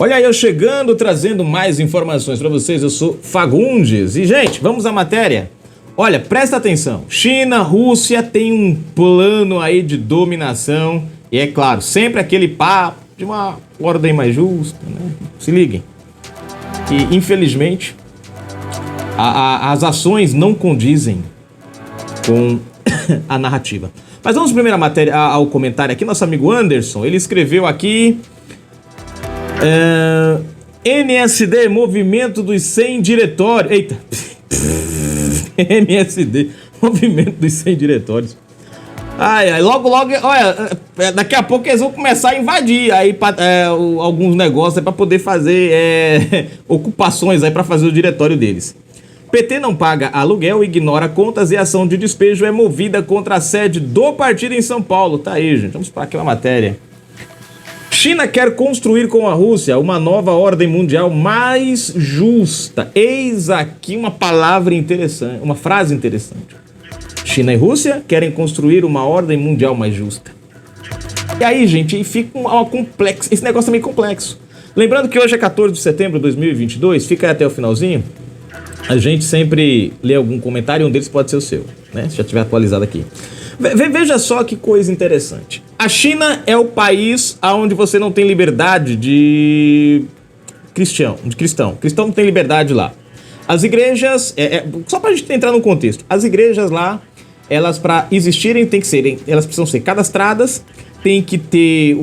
Olha aí eu chegando, trazendo mais informações para vocês. Eu sou Fagundes. E, gente, vamos à matéria. Olha, presta atenção. China, Rússia tem um plano aí de dominação. E é claro, sempre aquele papo de uma ordem mais justa, né? Se liguem. Que, infelizmente, as ações não condizem com a narrativa. Mas vamos primeiro à matéria, ao comentário aqui. Nosso amigo Anderson, ele escreveu aqui... MSD, Movimento dos 100 Diretórios. Eita. MSD, Movimento dos 100 Diretórios. Ai, logo, olha, daqui a pouco eles vão começar a invadir aí alguns negócios para poder fazer ocupações aí para fazer o diretório deles. PT não paga aluguel, ignora contas e ação de despejo é movida contra a sede do partido em São Paulo. Tá aí, gente. Vamos para aquela matéria. China quer construir com a Rússia uma nova ordem mundial mais justa. Eis aqui uma palavra interessante, uma frase interessante. China e Rússia querem construir uma ordem mundial mais justa. E aí, gente, fica complexo. Esse negócio é meio complexo. Lembrando que hoje é 14 de setembro de 2022, fica aí até o finalzinho. A gente sempre lê algum comentário e um deles pode ser o seu, né? Se já tiver atualizado aqui. Veja só que coisa interessante. A China é o país onde você não tem liberdade de cristão. Cristão não tem liberdade lá. As igrejas, só pra gente entrar no contexto, as igrejas lá, elas para existirem elas precisam ser cadastradas, tem que ter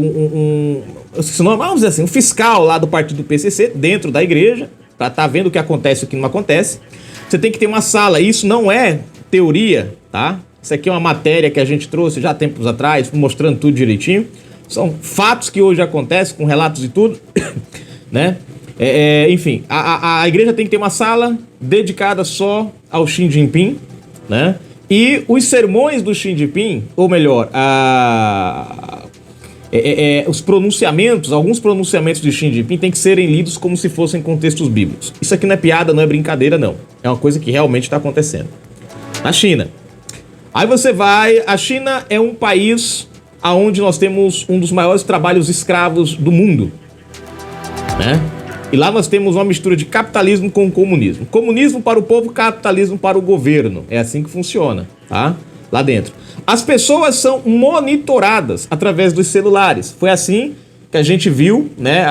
vamos dizer assim, um fiscal lá do partido PCC dentro da igreja, pra estar vendo o que acontece e o que não acontece. Você tem que ter uma sala, isso não é teoria, tá? Isso aqui é uma matéria que a gente trouxe já tempos atrás, mostrando tudo direitinho. São fatos que hoje acontecem, com relatos e tudo, né? Enfim, a igreja tem que ter uma sala dedicada só ao Xi Jinping, né? E os sermões do Xi Jinping, ou melhor, os pronunciamentos, alguns pronunciamentos de Xi Jinping têm que serem lidos como se fossem contextos bíblicos. Isso aqui não é piada, não é brincadeira, não. É uma coisa que realmente está acontecendo. Na China. Aí você vai... A China é um país onde nós temos um dos maiores trabalhos escravos do mundo, né? E lá nós temos uma mistura de capitalismo com comunismo. Comunismo para o povo, capitalismo para o governo. É assim que funciona, tá? Lá dentro. As pessoas são monitoradas através dos celulares. Foi assim que a gente viu, né,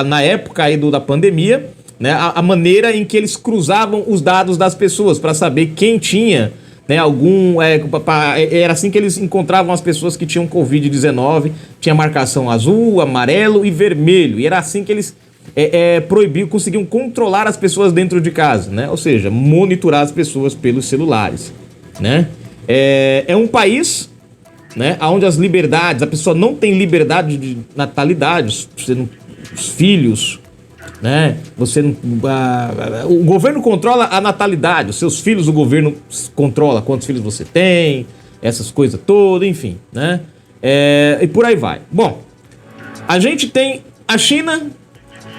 na época aí da pandemia, né, a maneira em que eles cruzavam os dados das pessoas para saber quem tinha, né, era assim que eles encontravam as pessoas que tinham Covid-19, tinha marcação azul, amarelo e vermelho. E era assim que eles conseguiam controlar as pessoas dentro de casa, né? Ou seja, monitorar as pessoas pelos celulares, né? É um país, né, onde as liberdades, a pessoa não tem liberdade de natalidade, os filhos, né? O governo controla a natalidade, os seus filhos, o governo controla quantos filhos você tem, essas coisas todas, enfim, né? E por aí vai. Bom, a gente tem a China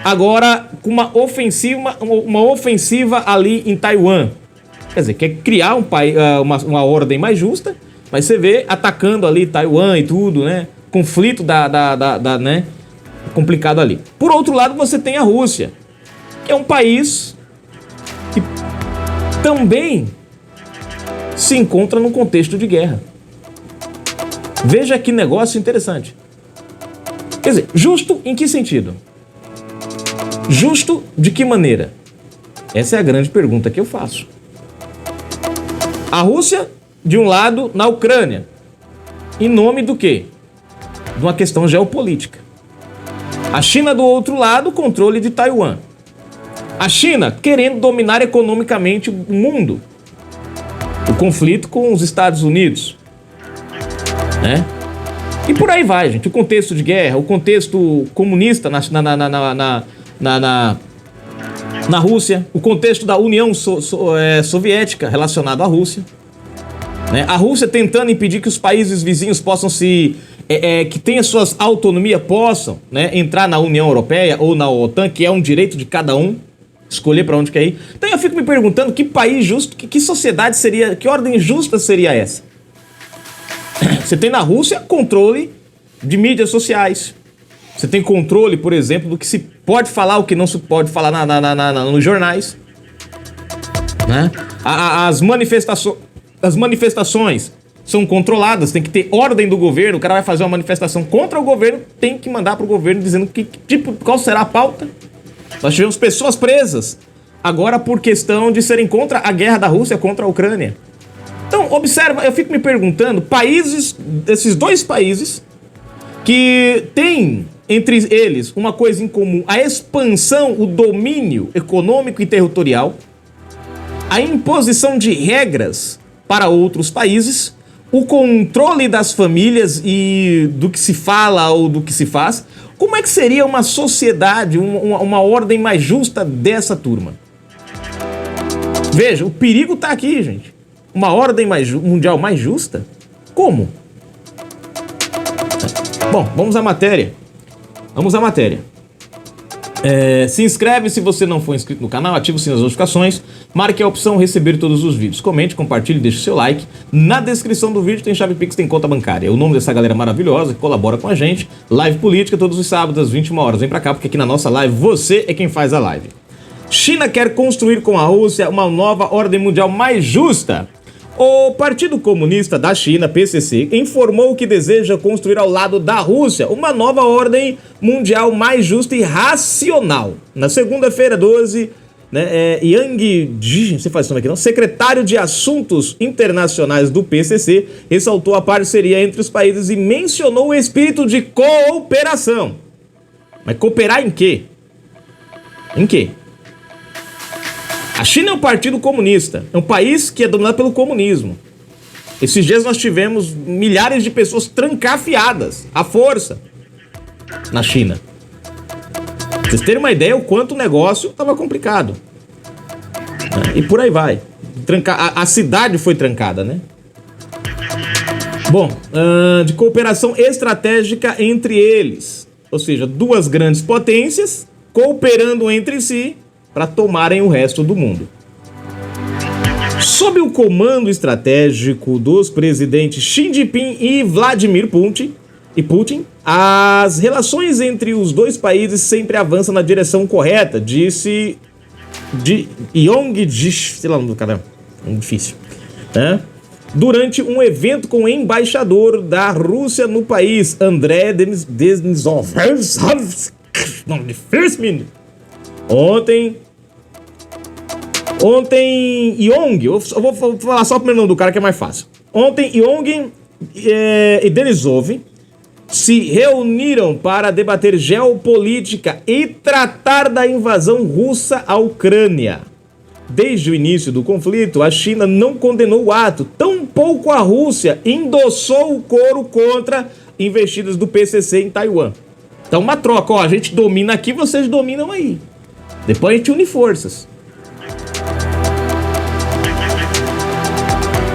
agora com uma ofensiva ali em Taiwan. Quer dizer, quer criar uma ordem mais justa, mas você vê atacando ali Taiwan e tudo, né? Conflito né? Complicado ali. Por outro lado, você tem a Rússia, que é um país que também se encontra num contexto de guerra. Veja que negócio interessante. Quer dizer, justo em que sentido? Justo de que maneira? Essa é a grande pergunta que eu faço. A Rússia, de um lado, na Ucrânia. Em nome do quê? De uma questão geopolítica. A China, do outro lado, controle de Taiwan. A China querendo dominar economicamente o mundo. O conflito com os Estados Unidos, né? E por aí vai, gente. O contexto de guerra, o contexto comunista na Rússia, o contexto da União Soviética relacionado à Rússia, né? A Rússia tentando impedir que os países vizinhos possam que tenham suas autonomias, possam, né, entrar na União Europeia ou na OTAN, que é um direito de cada um escolher para onde quer ir. Então eu fico me perguntando que país justo, que sociedade seria, que ordem justa seria essa? Você tem na Rússia controle de mídias sociais, Você tem controle, por exemplo, do que se pode falar, o que não se pode falar nos jornais. Né? As manifestações são controladas, tem que ter ordem do governo. O cara vai fazer uma manifestação contra o governo, tem que mandar pro governo dizendo qual será a pauta. Nós tivemos pessoas presas agora por questão de serem contra a guerra da Rússia contra a Ucrânia. Então, observa, eu fico me perguntando, esses dois países que têm entre eles uma coisa em comum, a expansão, o domínio econômico e territorial, a imposição de regras para outros países, o controle das famílias e do que se fala ou do que se faz. Como é que seria uma sociedade, uma ordem mais justa dessa turma? Veja, o perigo tá aqui, gente. Uma ordem mundial mais justa? Como? Bom, vamos à matéria. Se inscreve se você não for inscrito no canal, ativa o sininho das notificações, marque a opção receber todos os vídeos, comente, compartilhe, deixe o seu like. Na descrição do vídeo tem chave Pix, tem conta bancária. O nome dessa galera maravilhosa que colabora com a gente. Live política todos os sábados às 21 horas. Vem pra cá porque aqui na nossa live você é quem faz a live. China quer construir com a Rússia uma nova ordem mundial mais justa. O Partido Comunista da China, PCC, informou que deseja construir ao lado da Rússia uma nova ordem mundial mais justa e racional. Na segunda-feira, 12, Yang Jin, você faz isso aqui não? Secretário de Assuntos Internacionais do PCC, ressaltou a parceria entre os países e mencionou o espírito de cooperação. Mas cooperar em quê? Em quê? A China é um partido comunista, é um país que é dominado pelo comunismo. Esses dias nós tivemos milhares de pessoas trancafiadas, à força, na China. Pra vocês terem uma ideia, o quanto o negócio estava complicado. E por aí vai. A cidade foi trancada, né? Bom, de cooperação estratégica entre eles. Ou seja, duas grandes potências cooperando entre si para tomarem o resto do mundo. Sob o comando estratégico dos presidentes Xi Jinping e Vladimir Putin, as relações entre os dois países sempre avançam na direção correta, disse Yong Jish, sei lá o nome do cara, é difícil, né? Durante um evento com o embaixador da Rússia no país, André Denisov. Nome difícil, menino. Ontem, Yong, eu vou falar só o primeiro nome do cara que é mais fácil. Ontem, Yong e Denisov se reuniram para debater geopolítica e tratar da invasão russa à Ucrânia. Desde o início do conflito, a China não condenou o ato, tampouco a Rússia endossou o coro contra investidas do PCC em Taiwan. Então, uma troca, ó, a gente domina aqui, vocês dominam aí. Depois a gente une forças.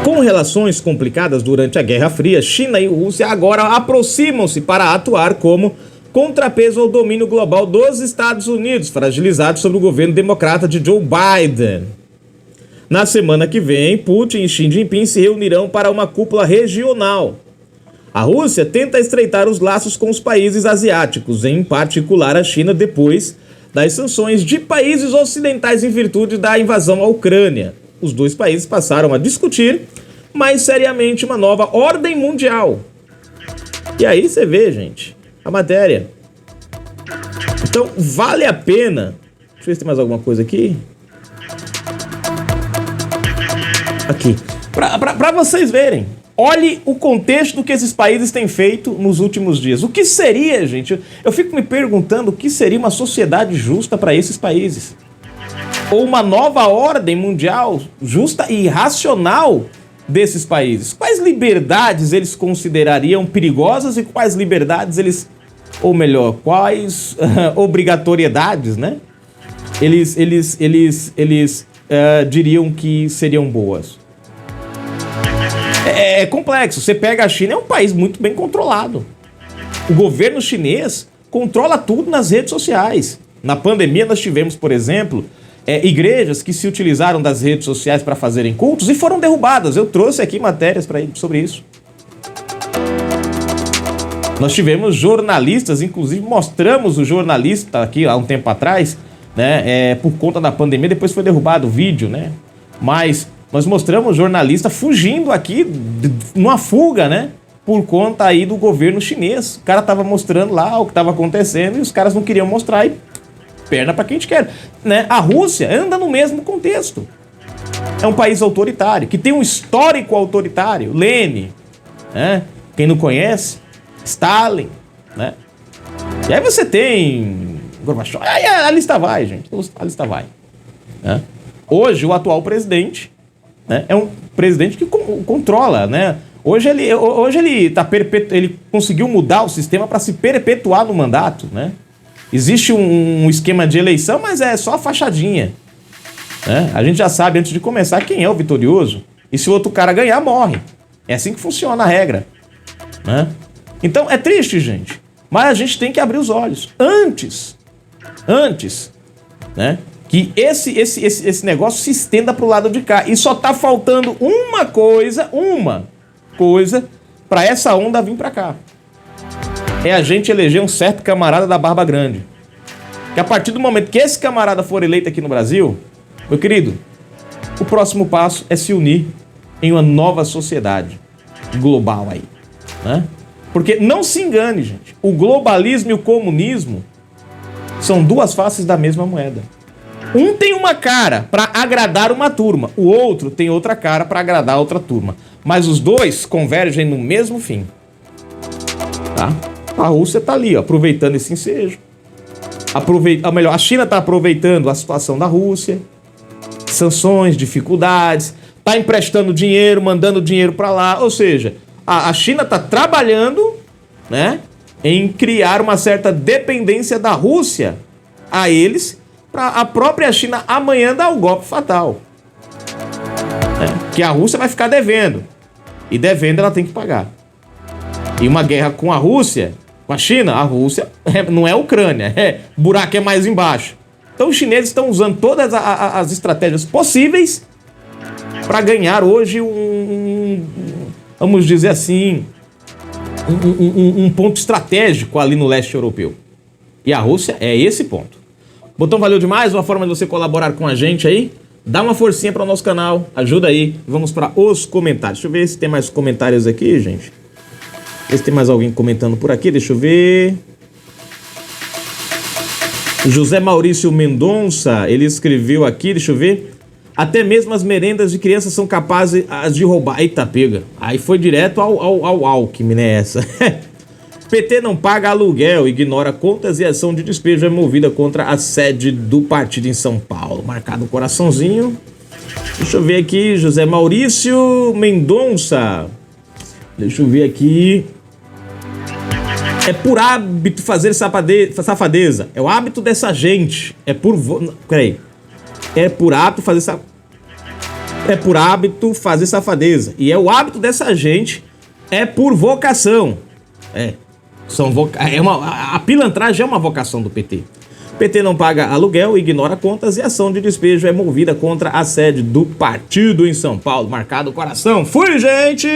Com relações complicadas durante a Guerra Fria, China e Rússia agora aproximam-se para atuar como contrapeso ao domínio global dos Estados Unidos, fragilizado sob o governo democrata de Joe Biden. Na semana que vem, Putin e Xi Jinping se reunirão para uma cúpula regional. A Rússia tenta estreitar os laços com os países asiáticos, em particular a China, depois das sanções de países ocidentais em virtude da invasão à Ucrânia. Os dois países passaram a discutir mais seriamente uma nova ordem mundial. E aí você vê, gente, a matéria. Então, vale a pena... Deixa eu ver se tem mais alguma coisa aqui. Aqui. Pra vocês verem. Olhe o contexto do que esses países têm feito nos últimos dias. O que seria, gente? Eu fico me perguntando o que seria uma sociedade justa para esses países. Ou uma nova ordem mundial justa e racional desses países. Quais liberdades eles considerariam perigosas e quais liberdades eles... Ou melhor, quais obrigatoriedades, né? Eles diriam que seriam boas. É complexo. Você pega a China, é um país muito bem controlado. O governo chinês controla tudo nas redes sociais. Na pandemia nós tivemos, por exemplo, igrejas que se utilizaram das redes sociais para fazerem cultos e foram derrubadas. Eu trouxe aqui matérias sobre isso. Nós tivemos jornalistas, inclusive mostramos o jornalista aqui há um tempo atrás, né? Por conta da pandemia, depois foi derrubado o vídeo, né? Mas nós mostramos o jornalista fugindo aqui, numa fuga, né? Por conta aí do governo chinês. O cara tava mostrando lá o que tava acontecendo e os caras não queriam mostrar e perna pra quem a gente quer, né? A Rússia anda no mesmo contexto. É um país autoritário, que tem um histórico autoritário. Lenin, né? Quem não conhece, Stalin, né? E aí você tem Gorbachev. Aí a lista vai, gente. A lista vai, né? Hoje, o atual presidente, né, é um presidente que controla, né? Hoje ele conseguiu mudar o sistema para se perpetuar no mandato, né? Existe um esquema de eleição, mas é só a fachadinha, né? A gente já sabe antes de começar quem é o vitorioso. E se o outro cara ganhar, morre. É assim que funciona a regra, né? Então é triste, gente. Mas a gente tem que abrir os olhos. Antes, né? Que esse negócio se estenda pro lado de cá. E só tá faltando uma coisa para essa onda vir para cá. É a gente eleger um certo camarada da barba grande. Que a partir do momento que esse camarada for eleito aqui no Brasil, meu querido, o próximo passo é se unir em uma nova sociedade global aí, né? Porque não se engane, gente, o globalismo e o comunismo são duas faces da mesma moeda. Um tem uma cara para agradar uma turma, o outro tem outra cara para agradar outra turma. Mas os dois convergem no mesmo fim, tá? A Rússia tá ali, ó, aproveitando esse ensejo. A China tá aproveitando a situação da Rússia, sanções, dificuldades, tá emprestando dinheiro, mandando dinheiro para lá. Ou seja, a China tá trabalhando, né, em criar uma certa dependência da Rússia a eles, para a própria China amanhã dar o golpe fatal. Que a Rússia vai ficar devendo. E devendo ela tem que pagar. E uma guerra com a Rússia, com a China, a Rússia não é a Ucrânia, o buraco é mais embaixo. Então os chineses estão usando todas as estratégias possíveis para ganhar hoje vamos dizer assim, um ponto estratégico ali no leste europeu. E a Rússia é esse ponto. Botão valeu demais, uma forma de você colaborar com a gente aí. Dá uma forcinha para o nosso canal, ajuda aí. Vamos para os comentários. Deixa eu ver se tem mais comentários aqui, gente. Ver se tem mais alguém comentando por aqui, deixa eu ver. José Maurício Mendonça, ele escreveu aqui, deixa eu ver. Até mesmo as merendas de crianças são capazes de roubar. Eita, pega. Aí foi direto ao Alckmin, né, essa. PT não paga aluguel, ignora contas e ação de despejo é movida contra a sede do partido em São Paulo. Marcado o coraçãozinho. Deixa eu ver aqui, José Maurício Mendonça. Deixa eu ver aqui. É por hábito fazer safadeza. É o hábito dessa gente. É por... Peraí. É por hábito fazer safadeza. E é o hábito dessa gente. É por vocação. A pilantragem é uma vocação do PT. PT não paga aluguel, ignora contas e ação de despejo é movida contra a sede do partido em São Paulo. Marcado o coração. Fui, gente!